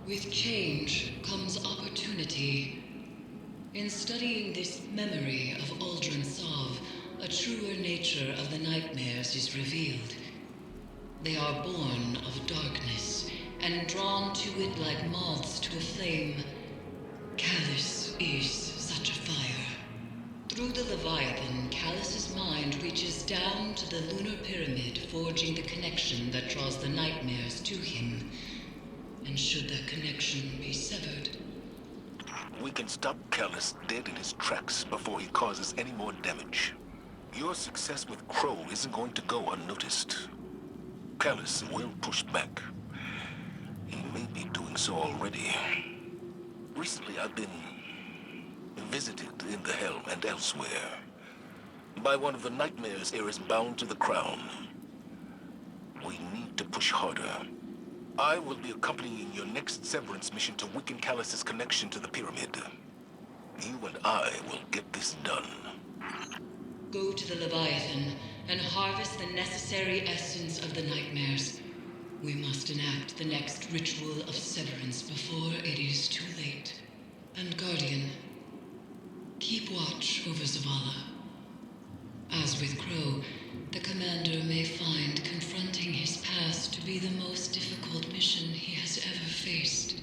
With change comes opportunity. In studying this memory of Aldrin Sov, a truer nature of the nightmares is revealed. They are born of darkness, and drawn to it like moths to a flame. Calus is such a fire. Through the Leviathan, Calus's mind reaches down to the lunar pyramid, forging the connection that draws the nightmares to him. And should that connection be severed, we can stop Calus dead in his tracks before he causes any more damage. Your success with Crow isn't going to go unnoticed. Calus will push back. He may be doing so already. Recently, I've been visited in the H.E.L.M and elsewhere by one of the nightmares Eris bound to the crown. We need to push harder. I will be accompanying your next severance mission to weaken Calus's connection to the pyramid. You and I will get this done. go to the Leviathan and harvest the necessary essence of the nightmares. We must enact the next ritual of severance before it is too late. And Guardian, keep watch over Zavala. As with Crow, the Commander may find confronting his past to be the most difficult mission he has ever faced.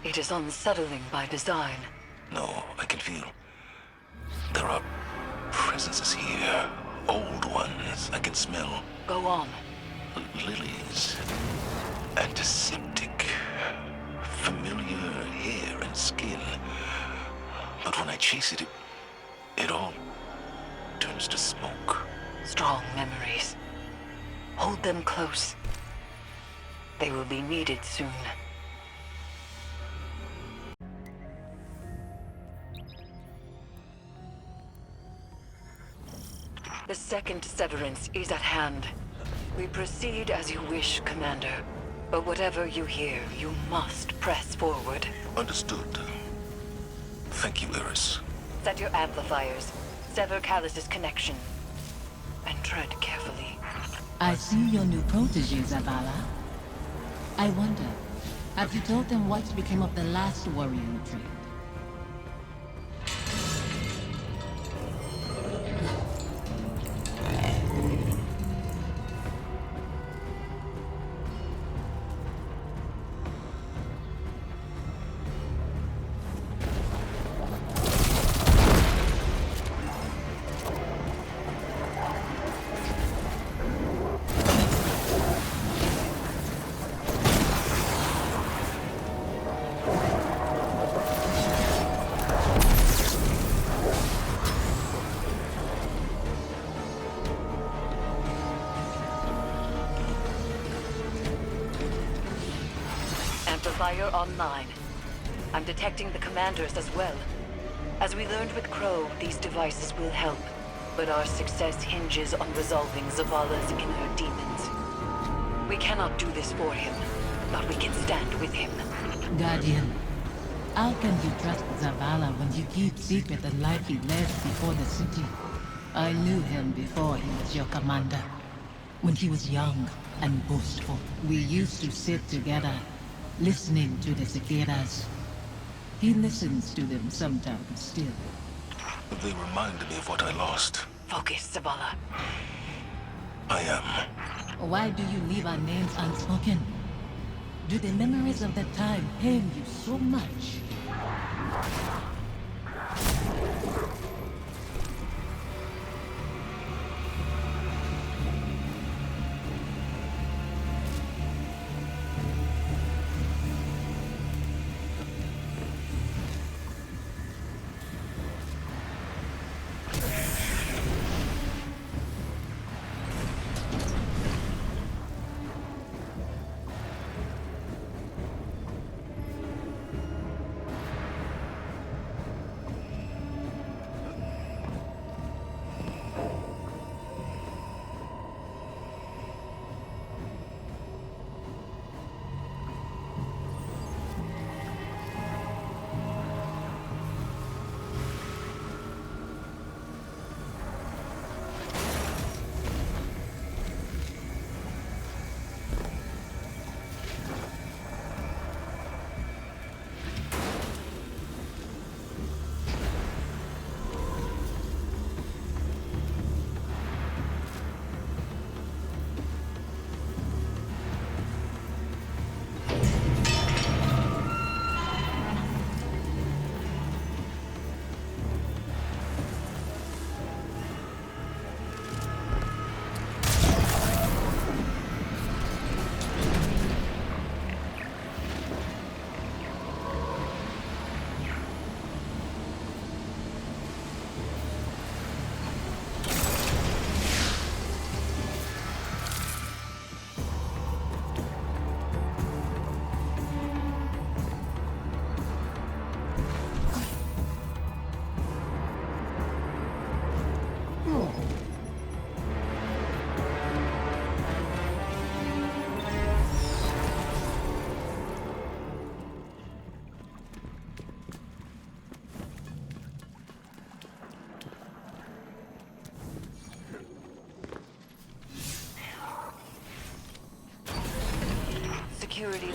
It is unsettling by design. No, I can feel. There are presences here. Old ones I can smell. Go on. Lilies. Antiseptic. Familiar hair and skin. But when I chase it, it all turns to smoke. Strong memories. Hold them close. They will be needed soon. The second severance is at hand. We proceed as you wish, Commander. But whatever you hear, you must press forward. Understood. Thank you, Eris. Set your amplifiers. Sever Calus's connection. And tread carefully. I see your new protege, Zavala. I wonder, have you told them what became of the last warrior you trained? Amplifier online. I'm detecting the commanders as well. As we learned with Crow, these devices will help, but our success hinges on resolving Zavala's inner demons. We cannot do this for him, but we can stand with him. Guardian, how can you trust Zavala when you keep secret the life he led before the city? I knew him before he was your commander. When he was young and boastful, we used to sit together, listening to the cicadas. He listens to them sometimes still. They remind me of what I lost. Focus, Zavala. I am. Why do you leave our names unspoken? Do the memories of that time pain you so much?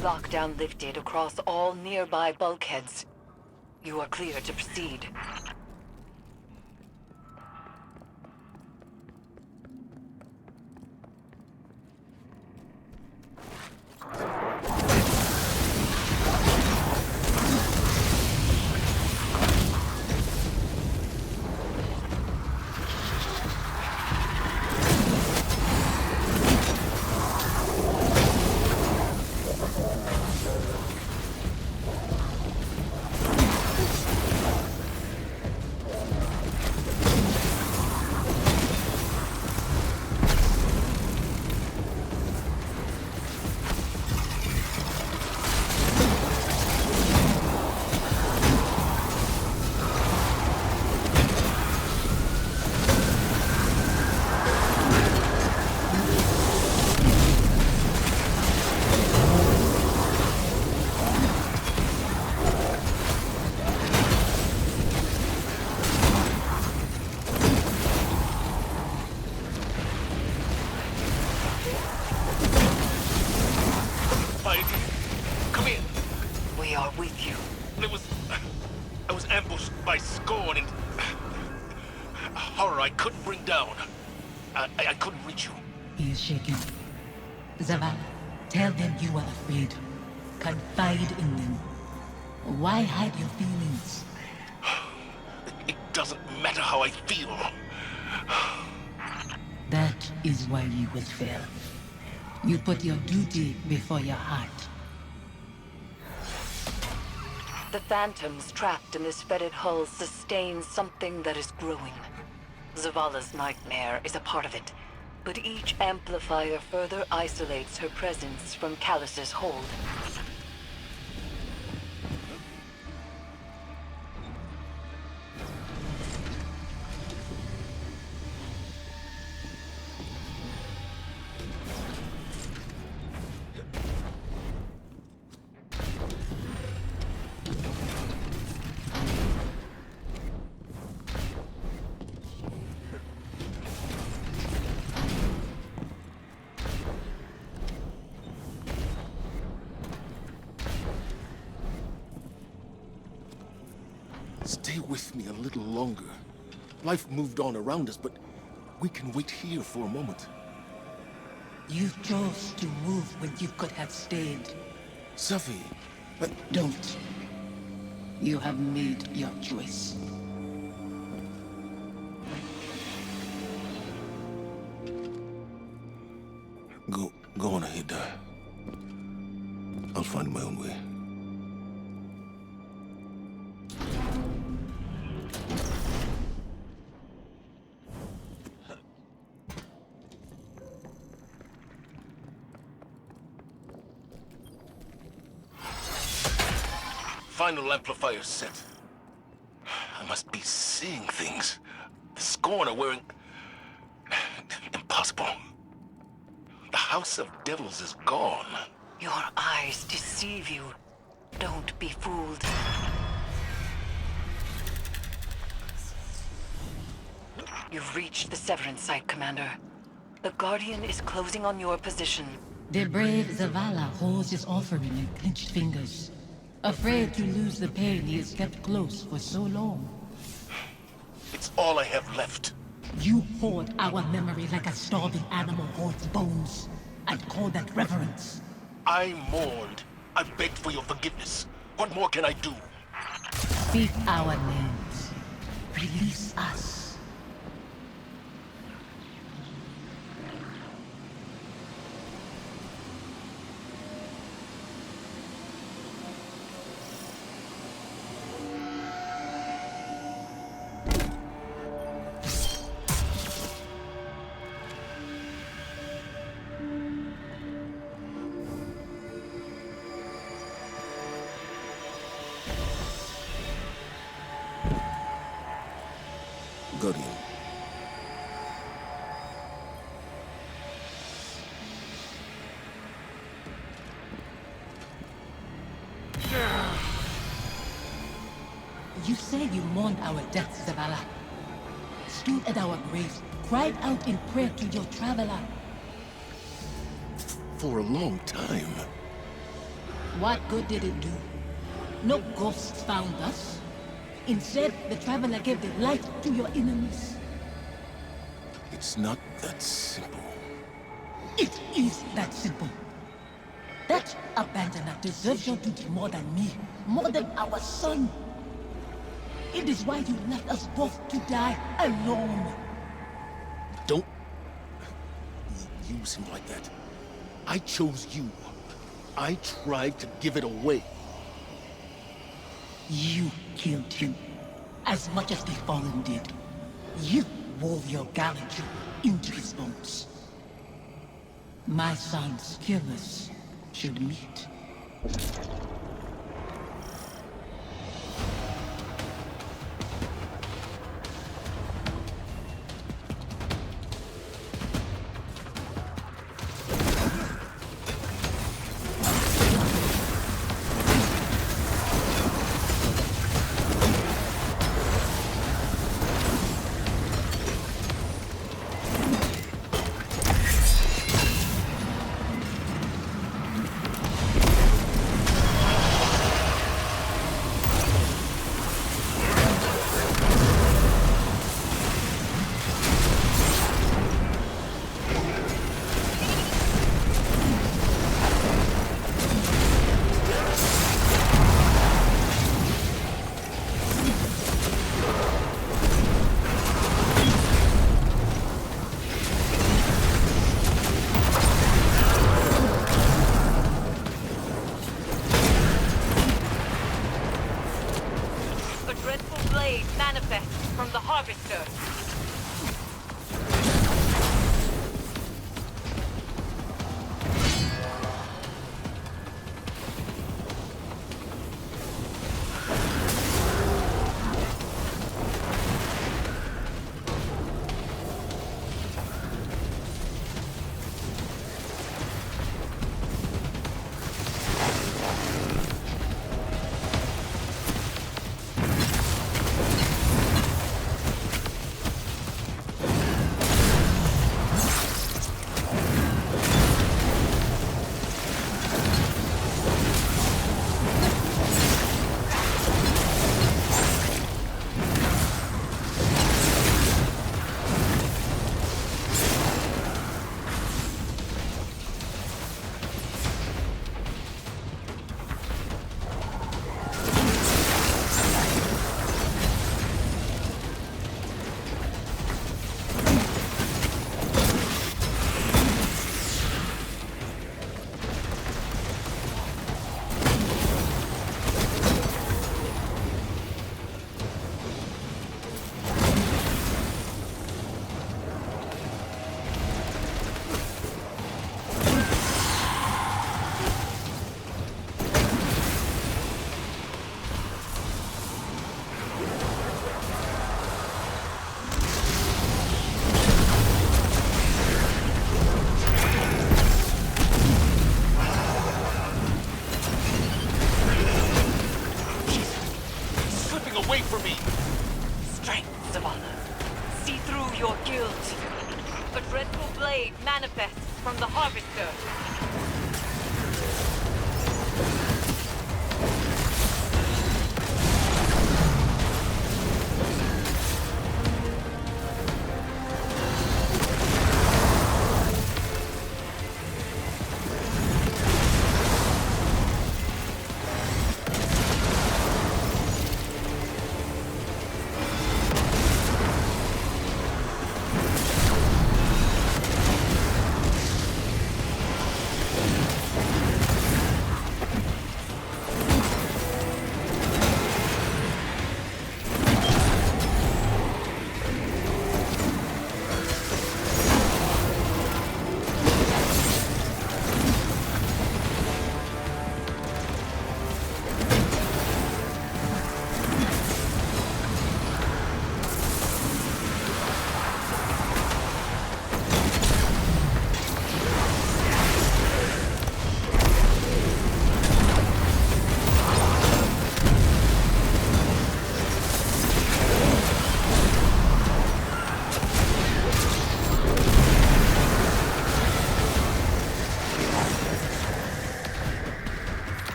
Lockdown lifted across all nearby bulkheads. You are clear to proceed. I couldn't reach you. He is shaken. Zavala, tell them you are afraid. Confide in them. Why hide your feelings? It doesn't matter how I feel. That is why you will fail. You put your duty before your heart. The phantoms trapped in this fetid hull sustain something that is growing. Zavala's nightmare is a part of it, but each amplifier further isolates her presence from Calus's hold. Stay with me a little longer. Life moved on around us, but we can wait here for a moment. You chose to move when you could have stayed. Safi, Don't. You have made your choice. Go on ahead. I'll find my own way. Final amplifier set. I must be seeing things. The Scorn are wearing... Impossible. The House of Devils is gone. Your eyes deceive you. Don't be fooled. You've reached the Severance site, Commander. The Guardian is closing on your position. The brave Zavala holds his offering in clenched fingers. Afraid to lose the pain he has kept close for so long. It's all I have left. You hoard our memory like a starving animal hoards bones, and call that reverence. I mourned. I begged for your forgiveness. What more can I do? Speak our names. Release us. Guardian. You say you mourned our deaths, Zavala. Stood at our graves, cried out in prayer to your traveler. For a long time. What good did it do? No ghosts found us. Instead, the Traveler gave the light to your enemies. It's not that simple. It is that simple. That abandoner deserves your duty more than me, more than our son. It is why you left us both to die alone. Don't use him like that. I chose you. I tried to give it away. You killed him, as much as the Fallen did. You wove your gallantry into his bones. My son's killers should meet. From the Harvester.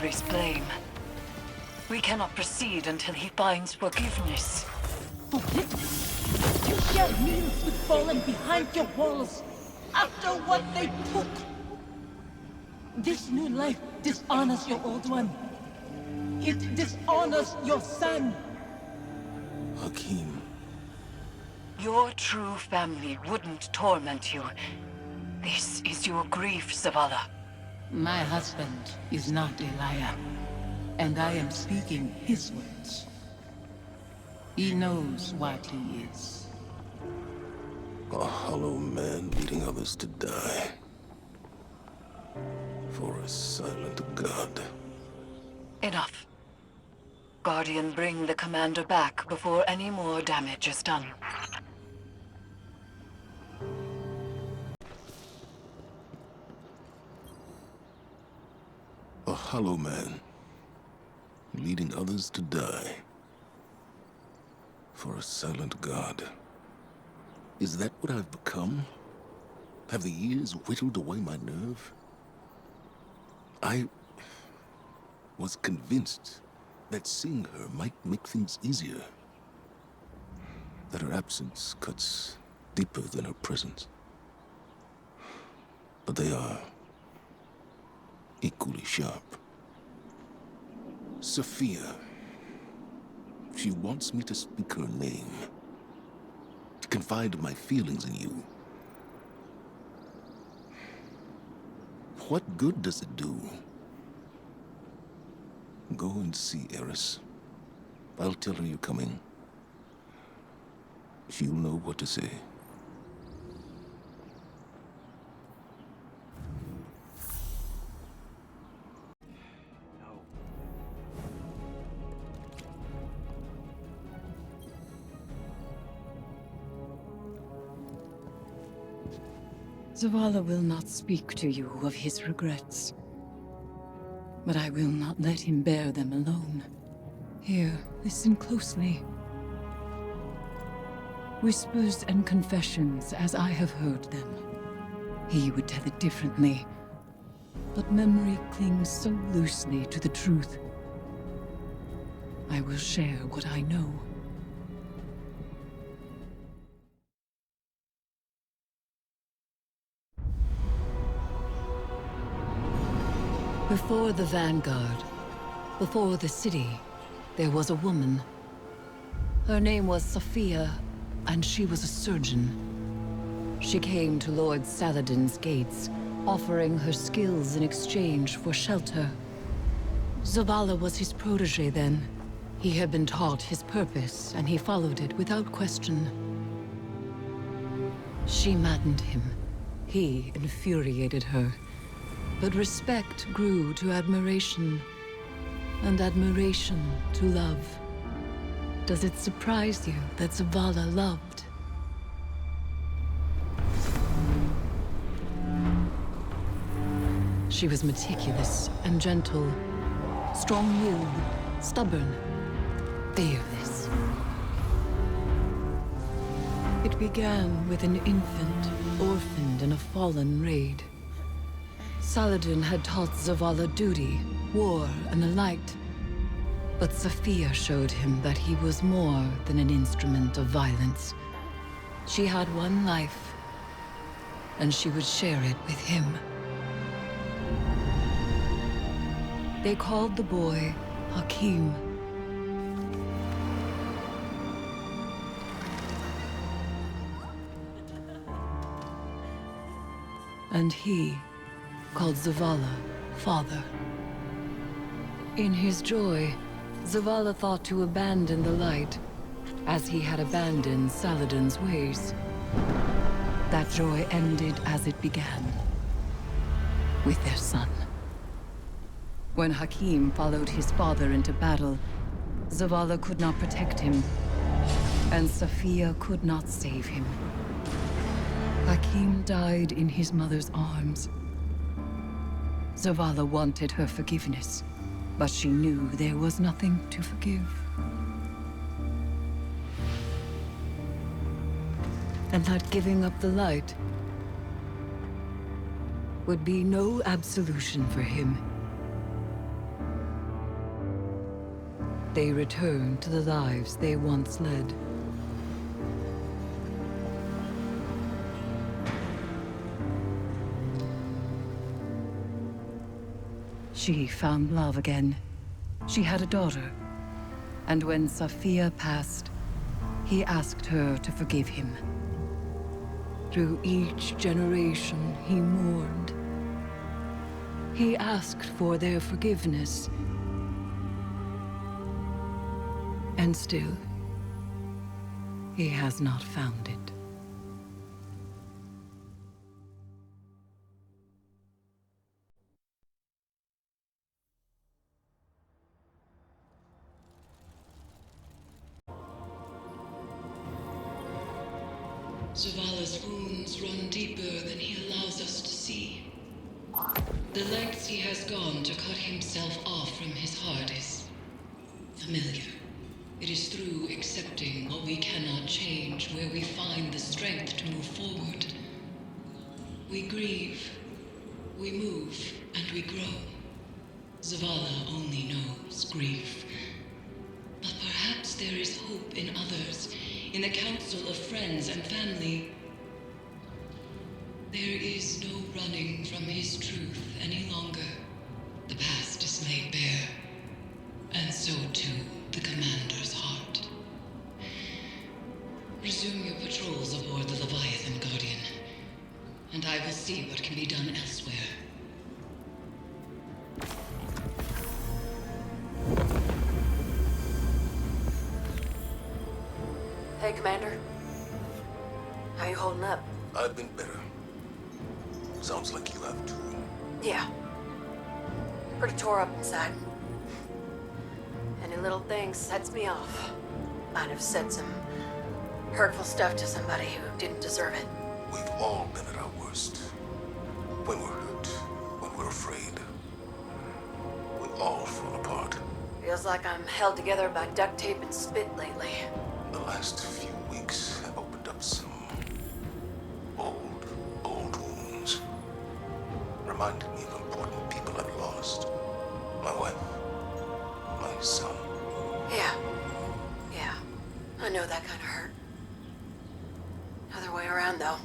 carries blame. We cannot proceed until he finds forgiveness. Forgiveness? You share meals with fallen behind your walls after what they took. This new life dishonors your old one. It dishonors your son. Hakim. Your true family wouldn't torment you. This is your grief, Zavala. My husband is not a liar, and I am speaking his words. He knows what he is. A hollow man leading others to die. For a silent god. Enough. Guardian, bring the commander back before any more damage is done. A hollow man, leading others to die. For a silent god. Is that what I've become? Have the years whittled away my nerve? I was convinced that seeing her might make things easier. That her absence cuts deeper than her presence. But they are equally sharp. Sophia. She wants me to speak her name. To confide my feelings in you. What good does it do? Go and see Eris. I'll tell her you're coming. She'll know what to say. Zavala will not speak to you of his regrets. But I will not let him bear them alone. Here, listen closely. Whispers and confessions as I have heard them. He would tell it differently. But memory clings so loosely to the truth. I will share what I know. Before the Vanguard, before the city, there was a woman. Her name was Sophia, and she was a surgeon. She came to Lord Saladin's gates, offering her skills in exchange for shelter. Zavala was his protege then. He had been taught his purpose, and he followed it without question. She maddened him. He infuriated her. But respect grew to admiration, and admiration to love. Does it surprise you that Zavala loved? She was meticulous and gentle, strong-willed, stubborn, fearless. It began with an infant, orphaned in a fallen raid. Saladin had taught Zavala duty, war, and the light. But Sophia showed him that he was more than an instrument of violence. She had one life, and she would share it with him. They called the boy Hakim. And he called Zavala father. In his joy, Zavala thought to abandon the light, as he had abandoned Saladin's ways. That joy ended as it began, with their son. When Hakim followed his father into battle, Zavala could not protect him, and Sophia could not save him. Hakim died in his mother's arms. Zavala wanted her forgiveness, but she knew there was nothing to forgive. And that giving up the light would be no absolution for him. They return to the lives they once led. She found love again. She had a daughter. And when Sophia passed, he asked her to forgive him. Through each generation, he mourned. He asked for their forgiveness. And still, he has not found it. Zavala's wounds run deeper than he allows us to see. The lengths he has gone to cut himself off from his heart is familiar. It is through accepting what we cannot change where we find the strength to move forward. We grieve, we move, and we grow. Zavala only knows grief. But perhaps there is hope in others, in the council of friends and family. There is no running from his truth any longer. The past is laid bare, and so too the commander's heart. Resume your patrols aboard the Leviathan, Guardian, and I will see what can be done elsewhere. Hey, Commander. How you holding up? I've been better. Sounds like you have too. Yeah. Pretty tore up inside. Any little thing sets me off. Might have said some hurtful stuff to somebody who didn't deserve it. We've all been at our worst. When we're hurt, when we're afraid. We all fall apart. Feels like I'm held together by duct tape and spit lately. The last few weeks have opened up some old wounds. Reminded me of important people I've lost. My wife, my son. Yeah. I know that kind of hurt. Other way around, though.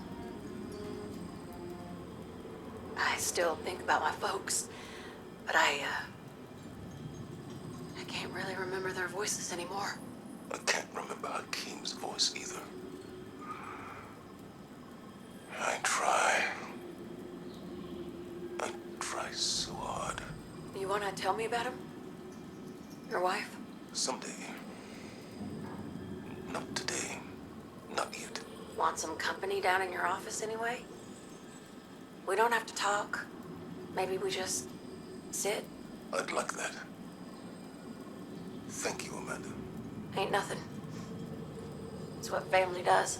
I still think about my folks, but I can't really remember their voices anymore. I can't remember Hakeem's voice either. I try so hard. You wanna tell me about him? Your wife? Someday. Not today. Not yet. Want some company down in your office anyway? We don't have to talk. Maybe we just sit. I'd like that. Thank you, Amanda. Ain't nothing. It's what family does.